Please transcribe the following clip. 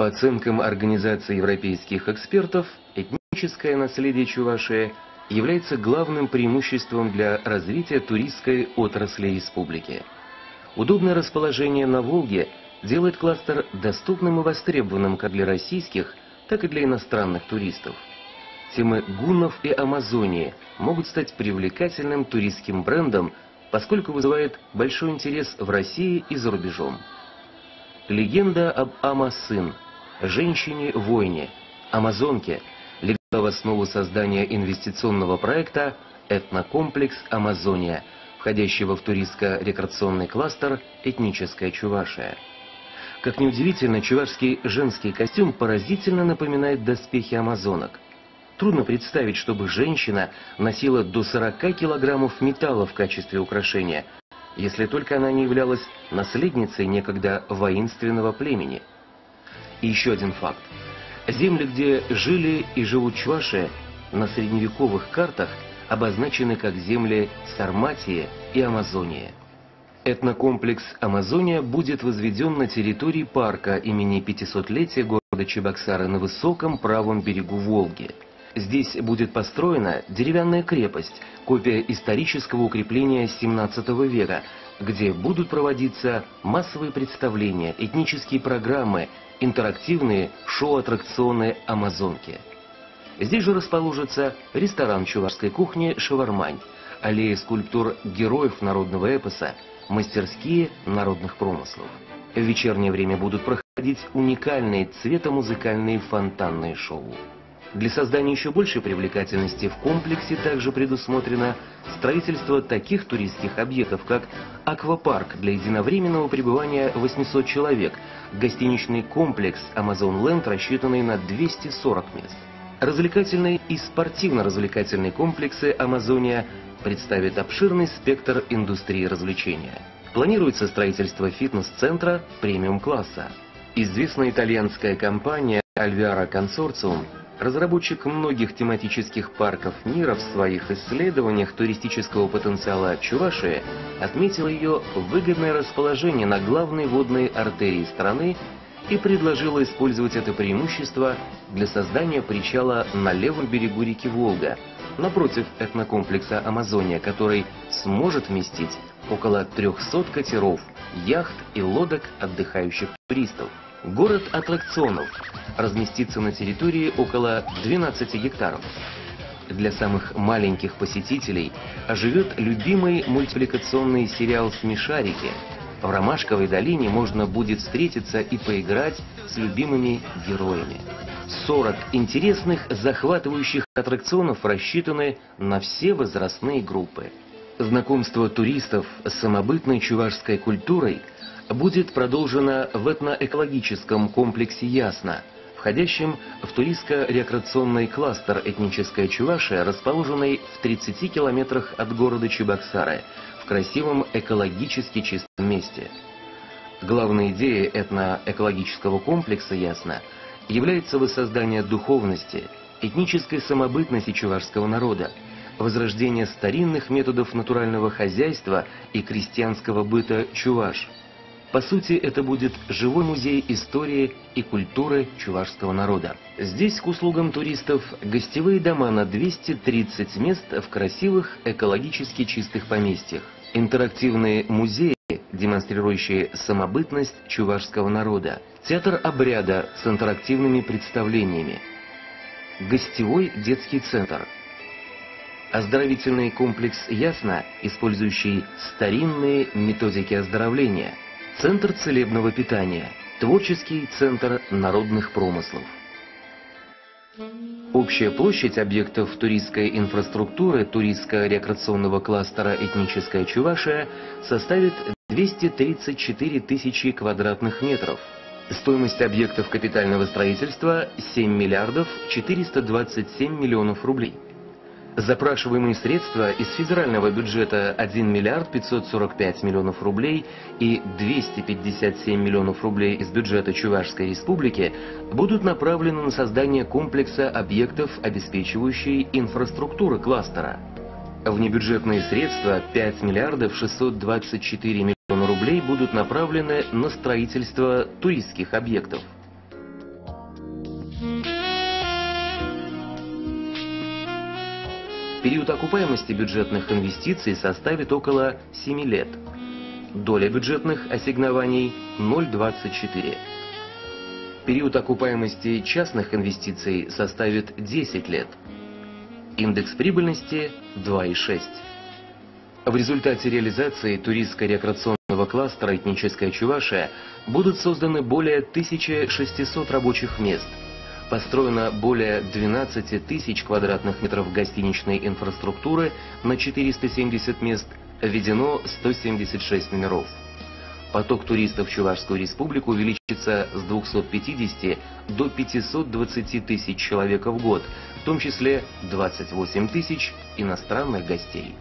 По оценкам Организации европейских экспертов, этническое наследие Чувашии является главным преимуществом для развития туристской отрасли республики. Удобное расположение на Волге делает кластер доступным и востребованным как для российских, так и для иностранных туристов. Темы гуннов и Амазонии могут стать привлекательным туристским брендом, поскольку вызывает большой интерес в России и за рубежом. Легенда об Ама-Сын, женщине-воине, амазонке, легла в основу создания инвестиционного проекта «Этнокомплекс Амазония», входящего в туристско-рекреационный кластер «Этническая Чувашия». Как ни удивительно, чувашский женский костюм поразительно напоминает доспехи амазонок. Трудно представить, чтобы женщина носила до 40 килограммов металла в качестве украшения, если только она не являлась наследницей некогда воинственного племени. И еще один факт. Земли, где жили и живут чуваши, на средневековых картах обозначены как земли Сарматии и Амазонии. Этнокомплекс «Амазония» будет возведен на территории парка имени 500-летия города Чебоксары на высоком правом берегу Волги. Здесь будет построена деревянная крепость, копия исторического укрепления XVII века, где будут проводиться массовые представления, этнические программы, интерактивные шоу-аттракционы «Амазонки». Здесь же расположится ресторан чувашской кухни «Шавармань», аллея скульптур героев народного эпоса, мастерские народных промыслов. В вечернее время будут проходить уникальные цветомузыкальные фонтанные шоу. Для создания еще большей привлекательности в комплексе также предусмотрено строительство таких туристских объектов, как аквапарк для единовременного пребывания 800 человек, гостиничный комплекс Amazon Land, рассчитанный на 240 мест. Развлекательные и спортивно-развлекательные комплексы «Амазония» представят обширный спектр индустрии развлечения. Планируется строительство фитнес-центра премиум-класса. Известная итальянская компания Alveara Consortium, разработчик многих тематических парков мира, в своих исследованиях туристического потенциала Чувашии отметила ее выгодное расположение на главной водной артерии страны и предложила использовать это преимущество для создания причала на левом берегу реки Волга, напротив этнокомплекса «Амазония», который сможет вместить около 300 катеров, яхт и лодок отдыхающих туристов. Город аттракционов разместится на территории около 12 гектаров. Для самых маленьких посетителей оживет любимый мультипликационный сериал «Смешарики». В Ромашковой долине можно будет встретиться и поиграть с любимыми героями. 40 интересных, захватывающих аттракционов рассчитаны на все возрастные группы. Знакомство туристов с самобытной чувашской культурой будет продолжено в этноэкологическом комплексе «Ясно», входящем в туристско-рекреационный кластер «Этническая Чувашия», расположенный в 30 километрах от города Чебоксары, в красивом экологически чистом месте. Главной идеей этноэкологического комплекса «Ясно» является воссоздание духовности, этнической самобытности чувашского народа, возрождение старинных методов натурального хозяйства и крестьянского быта чуваш. По сути, это будет живой музей истории и культуры чувашского народа. Здесь к услугам туристов гостевые дома на 230 мест в красивых экологически чистых поместьях, интерактивные музеи, демонстрирующие самобытность чувашского народа, театр обряда с интерактивными представлениями, гостевой детский центр, оздоровительный комплекс «Ясно», использующий старинные методики оздоровления, центр целебного питания, творческий центр народных промыслов. Общая площадь объектов туристской инфраструктуры туристско-рекреационного кластера «Этническая Чувашия» составит 234 тысячи квадратных метров. Стоимость объектов капитального строительства – 7 миллиардов 427 миллионов рублей. Запрашиваемые средства из федерального бюджета 1 миллиард 545 миллионов рублей и 257 миллионов рублей из бюджета Чувашской республики будут направлены на создание комплекса объектов, обеспечивающей инфраструктуры кластера. Внебюджетные средства 5 миллиардов 624 миллиона рублей будут направлены на строительство туристских объектов. Период окупаемости бюджетных инвестиций составит около 7 лет. Доля бюджетных ассигнований – 0,24. Период окупаемости частных инвестиций составит 10 лет. Индекс прибыльности – 2,6. В результате реализации туристско-рекреационного кластера «Этническая Чувашия» будут созданы более 1600 рабочих мест, построено более 12 тысяч квадратных метров гостиничной инфраструктуры на 470 мест, введено 176 номеров. Поток туристов в Чувашскую республику увеличится с 250 до 520 тысяч человек в год, в том числе 28 тысяч иностранных гостей.